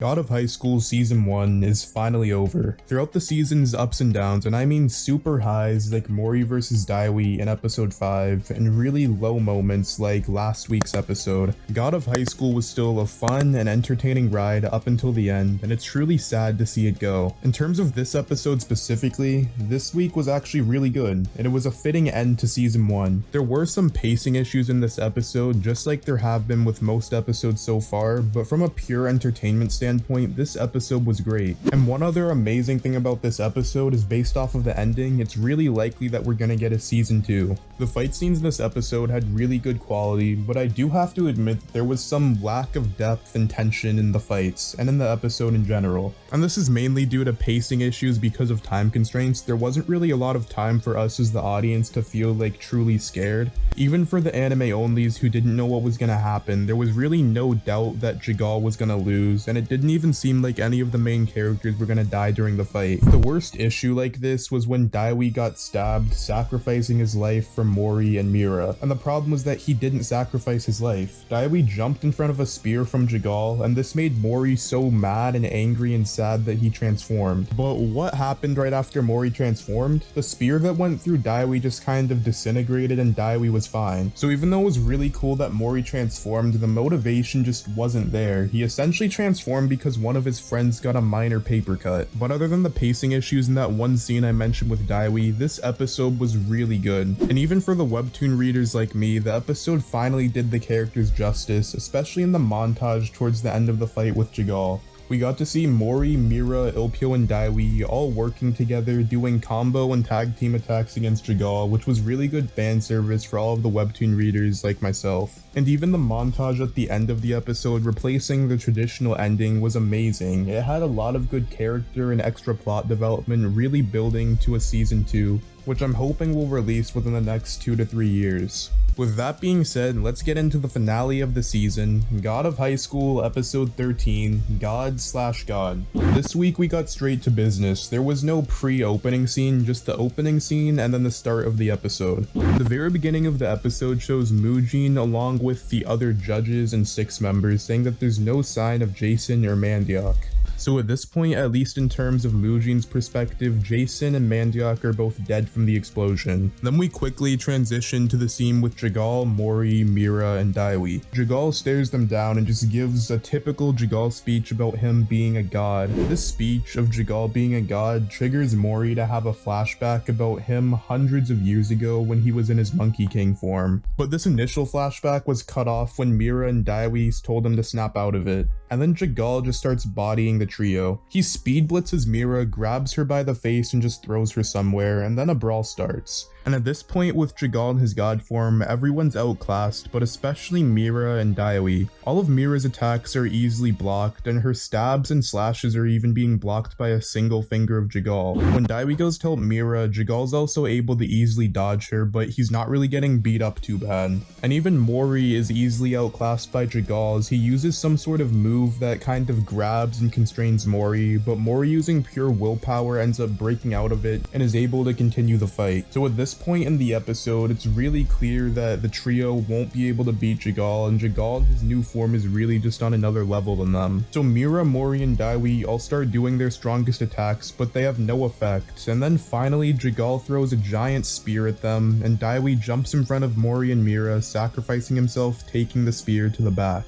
God of High School Season 1 is finally over. Throughout the season's ups and downs, and I mean super highs like Mori vs Daiwi in episode 5, and really low moments like last week's episode, God of High School was still a fun and entertaining ride up until the end, and it's truly sad to see it go. In terms of this episode specifically, this week was actually really good, and it was a fitting end to Season 1. There were some pacing issues in this episode, just like there have been with most episodes so far, but from a pure entertainment standpoint, this episode was great. And one other amazing thing about this episode is based off of the ending, it's really likely that we're gonna get a season 2. The fight scenes in this episode had really good quality, but I do have to admit that there was some lack of depth and tension in the fights, and in the episode in general. And this is mainly due to pacing issues because of time constraints. There wasn't really a lot of time for us as the audience to feel like truly scared. Even for the anime onlys who didn't know what was gonna happen, there was really no doubt that Jigal was gonna lose, and it didn't even seem like any of the main characters were gonna die during the fight. The worst issue like this was when Daiwi got stabbed, sacrificing his life for Mori and Mira, and the problem was that he didn't sacrifice his life. Daiwi jumped in front of a spear from Jigal, and this made Mori so mad and angry and sad that he transformed. But what happened right after Mori transformed? The spear that went through Daiwi just kind of disintegrated and Daiwi was fine. So even though it was really cool that Mori transformed, the motivation just wasn't there. He essentially transformed because one of his friends got a minor paper cut. But other than the pacing issues in that one scene I mentioned with Daiwi, this episode was really good. And even for the webtoon readers like me, the episode finally did the characters justice, especially in the montage towards the end of the fight with Jigal. We got to see Mori, Mira, Ilpyo, and Daiwi all working together, doing combo and tag team attacks against Jigal, which was really good fan service for all of the webtoon readers like myself. And even the montage at the end of the episode replacing the traditional ending was amazing. It had a lot of good character and extra plot development, really building to a season 2, which I'm hoping will release within the next 2 to 3 years. With that being said, let's get into the finale of the season, God of High School episode 13, God/God. This week we got straight to business. There was no pre-opening scene, just the opening scene and then the start of the episode. The very beginning of the episode shows Mujin along with the other judges and 6 members saying that there's no sign of Jason or Mandiok. So at this point, at least in terms of Mujin's perspective, Jason and Mandiok are both dead from the explosion. Then we quickly transition to the scene with Jigal, Mori, Mira, and Daiwi. Jigal stares them down and just gives a typical Jigal speech about him being a god. This speech of Jigal being a god triggers Mori to have a flashback about him hundreds of years ago when he was in his Monkey King form. But this initial flashback was cut off when Mira and Daiwi told him to snap out of it. And then Jigal just starts bodying the trio. He speed blitzes Mira, grabs her by the face and just throws her somewhere, and then a brawl starts. And at this point with Jigal in his god form, everyone's outclassed, but especially Mira and Daiwi. All of Mira's attacks are easily blocked, and her stabs and slashes are even being blocked by a single finger of Jigal. When Daiwi goes to help Mira, Jigal's also able to easily dodge her, but he's not really getting beat up too bad. And even Mori is easily outclassed by Jigal as he uses some sort of move that kind of grabs and constrains Mori, but Mori using pure willpower ends up breaking out of it and is able to continue the fight. So at this point in the episode, it's really clear that the trio won't be able to beat Jigal, and Jigal in his new form is really just on another level than them. So Mira, Mori, and Daiwi all start doing their strongest attacks, but they have no effect. And then finally, Jigal throws a giant spear at them, and Daiwi jumps in front of Mori and Mira, sacrificing himself, taking the spear to the back.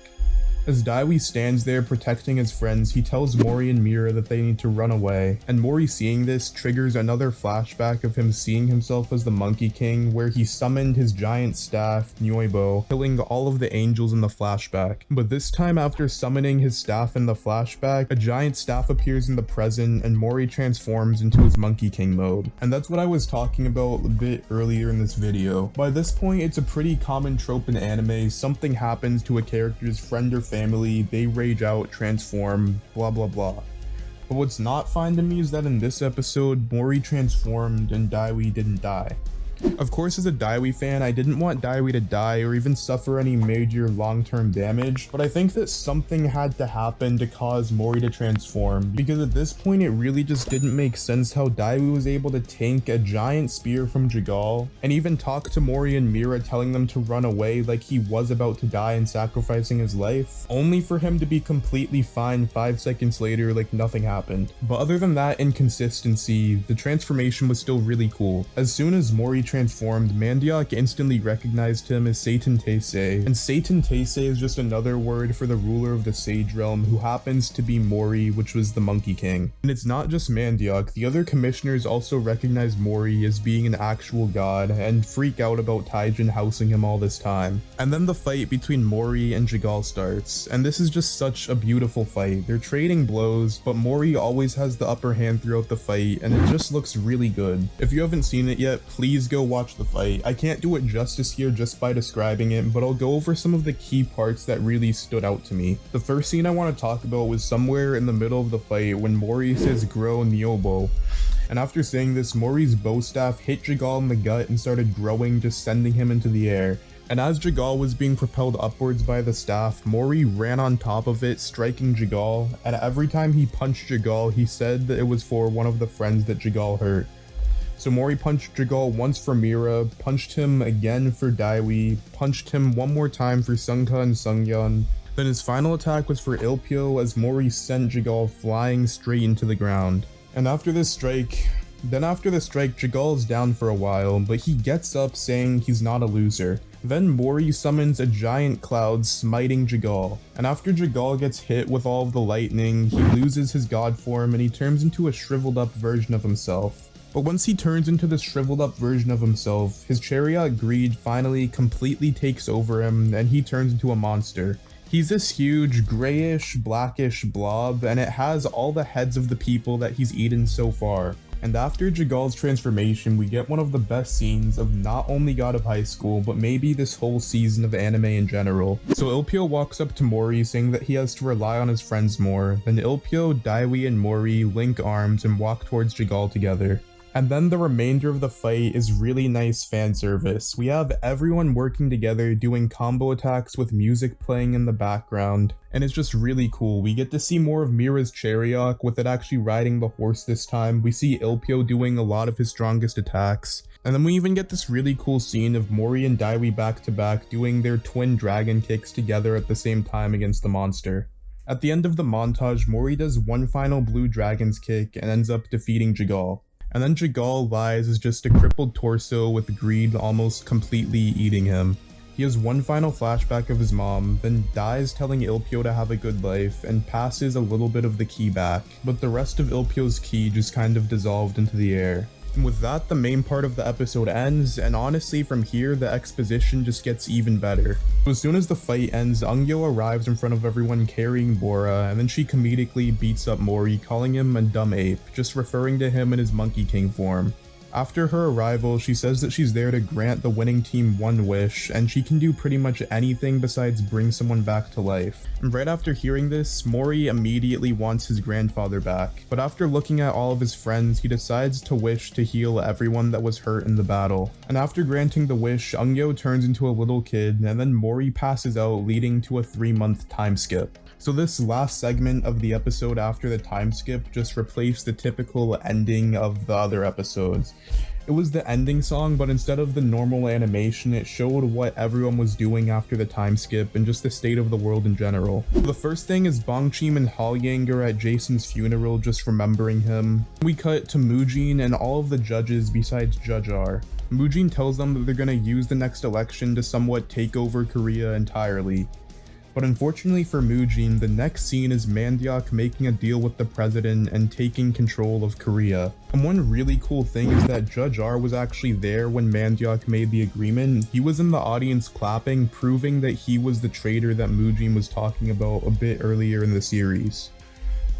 As Daiwi stands there protecting his friends, he tells Mori and Mira that they need to run away, and Mori seeing this triggers another flashback of him seeing himself as the Monkey King, where he summoned his giant staff, Nyoibo, killing all of the angels in the flashback. But this time after summoning his staff in the flashback, a giant staff appears in the present and Mori transforms into his Monkey King mode. And that's what I was talking about a bit earlier in this video. By this point, it's a pretty common trope in anime. Something happens to a character's friend or family, they rage out, transform, blah blah blah. But what's not fine to me is that in this episode, Mori transformed and Daiwi didn't die. Of course, as a Daiwi fan, I didn't want Daiwi to die or even suffer any major long-term damage, but I think that something had to happen to cause Mori to transform, because at this point it really just didn't make sense how Daiwi was able to tank a giant spear from Jigal, and even talk to Mori and Mira telling them to run away like he was about to die and sacrificing his life, only for him to be completely fine 5 seconds later like nothing happened. But other than that inconsistency, the transformation was still really cool. As soon as Mori transformed, Mandiok instantly recognized him as Satan Teisei, and Satan Teisei is just another word for the ruler of the Sage Realm, who happens to be Mori, which was the Monkey King. And it's not just Mandiok, the other commissioners also recognize Mori as being an actual god and freak out about Taijin housing him all this time. And then the fight between Mori and Jigal starts, and this is just such a beautiful fight. They're trading blows, but Mori always has the upper hand throughout the fight, and it just looks really good. If you haven't seen it yet, please go watch the fight. I can't do it justice here just by describing it, but I'll go over some of the key parts that really stood out to me. The first scene I want to talk about was somewhere in the middle of the fight when Mori says "Grow Nyobo." And after saying this, Mori's bow staff hit Jigal in the gut and started growing, just sending him into the air. And as Jigal was being propelled upwards by the staff, Mori ran on top of it, striking Jigal, and every time he punched Jigal, he said that it was for one of the friends that Jigal hurt. So Mori punched Jigal once for Mira, punched him again for Daiwi, punched him one more time for Sungka and Sungyeon. Then his final attack was for Ilpyo as Mori sent Jigal flying straight into the ground. And after this strike, Jigal is down for a while, but he gets up saying he's not a loser. Then Mori summons a giant cloud smiting Jigal, and after Jigal gets hit with all of the lightning, he loses his god form and he turns into a shriveled up version of himself. But once he turns into this shriveled up version of himself, his chariot greed finally completely takes over him and he turns into a monster. He's this huge grayish, blackish blob, and it has all the heads of the people that he's eaten so far. And after Jigal's transformation, we get one of the best scenes of not only God of High School, but maybe this whole season of anime in general. So Ilpyo walks up to Mori saying that he has to rely on his friends more. Then Ilpyo, Daiwi, and Mori link arms and walk towards Jigal together. And then the remainder of the fight is really nice fan service. We have everyone working together doing combo attacks with music playing in the background, and it's just really cool. We get to see more of Mira's chariot with it actually riding the horse this time. We see Ilpyo doing a lot of his strongest attacks. And then we even get this really cool scene of Mori and Daiwi back to back doing their twin dragon kicks together at the same time against the monster. At the end of the montage, Mori does one final blue dragon's kick and ends up defeating Jigal. And then Jigal lies as just a crippled torso with greed almost completely eating him. He has one final flashback of his mom, then dies telling Ilpyo to have a good life, and passes a little bit of the ki back, but the rest of Ilpyo's ki just kind of dissolved into the air. And with that, the main part of the episode ends, and honestly from here the exposition just gets even better. So as soon as the fight ends, Eungyo arrives in front of everyone carrying Bora, and then she comedically beats up Mori, calling him a dumb ape, just referring to him in his Monkey King form. After her arrival, she says that she's there to grant the winning team one wish, and she can do pretty much anything besides bring someone back to life. And right after hearing this, Mori immediately wants his grandfather back, but after looking at all of his friends, he decides to wish to heal everyone that was hurt in the battle. And after granting the wish, Eungyo turns into a little kid, and then Mori passes out, leading to a 3-month time skip. So this last segment of the episode after the time skip just replaced the typical ending of the other episodes. It was the ending song, but instead of the normal animation, it showed what everyone was doing after the time skip and just the state of the world in general. The first thing is Bongchim and Halyang are at Jason's funeral, just remembering him. We cut to Mujin and all of the judges besides Judge R. Mujin tells them that they're gonna use the next election to somewhat take over Korea entirely. But unfortunately for Mujin, the next scene is Mandiok making a deal with the president and taking control of Korea. And one really cool thing is that Judge R was actually there when Mandiok made the agreement. He was in the audience clapping, proving that he was the traitor that Mujin was talking about a bit earlier in the series.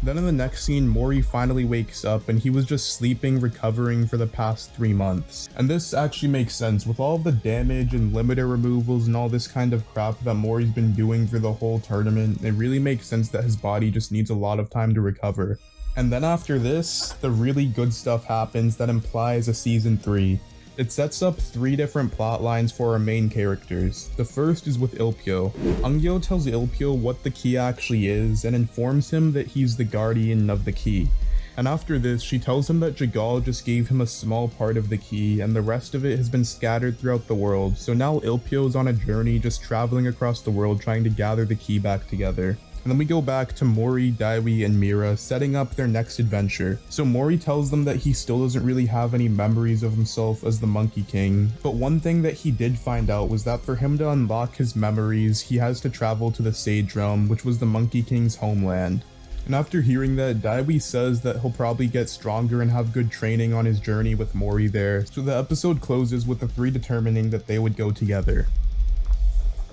Then in the next scene, Mori finally wakes up and he was just sleeping, recovering for the past 3 months. And this actually makes sense. With all the damage and limiter removals and all this kind of crap that Mori's been doing for the whole tournament, it really makes sense that his body just needs a lot of time to recover. And then after this, the really good stuff happens that implies a season 3. It sets up 3 different plot lines for our main characters. The first is with Ilpyo. Ungyo tells Ilpyo what the key actually is and informs him that he's the guardian of the key. And after this, she tells him that Jagal just gave him a small part of the key and the rest of it has been scattered throughout the world, so now Ilpyo is on a journey just traveling across the world trying to gather the key back together. And then we go back to Mori, Daiwi, and Mira setting up their next adventure. So Mori tells them that he still doesn't really have any memories of himself as the Monkey King, but one thing that he did find out was that for him to unlock his memories, he has to travel to the Sage Realm, which was the Monkey King's homeland. And after hearing that, Daiwi says that he'll probably get stronger and have good training on his journey with Mori there, so the episode closes with the 3 determining that they would go together.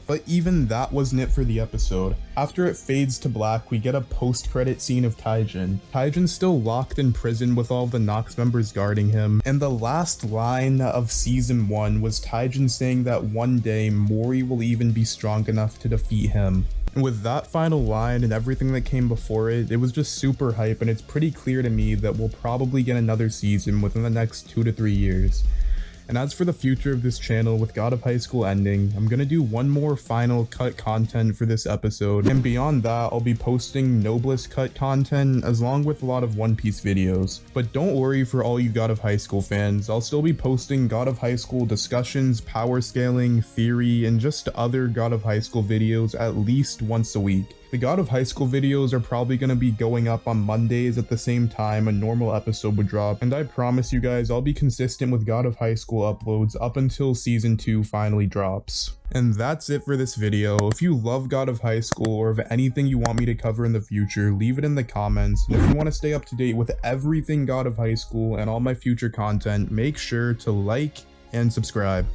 But even that wasn't it for the episode. After it fades to black, we get a post-credit scene of Taijin. Taijin's still locked in prison with all the Nox members guarding him, and the last line of season 1 was Taijin saying that one day Mori will even be strong enough to defeat him. And with that final line and everything that came before it, it was just super hype, and it's pretty clear to me that we'll probably get another season within the next 2 to 3 years. And as for the future of this channel with God of High School ending, I'm gonna do one more final cut content for this episode, and beyond that I'll be posting Noblest cut content along with a lot of One Piece videos. But don't worry for all you God of High School fans, I'll still be posting God of High School discussions, power scaling, theory, and just other God of High School videos at least once a week. The God of High School videos are probably going to be going up on Mondays at the same time a normal episode would drop, and I promise you guys I'll be consistent with God of High School uploads up until season 2 finally drops. And that's it for this video. If you love God of High School or if anything you want me to cover in the future, leave it in the comments. And if you want to stay up to date with everything God of High School and all my future content, make sure to like and subscribe.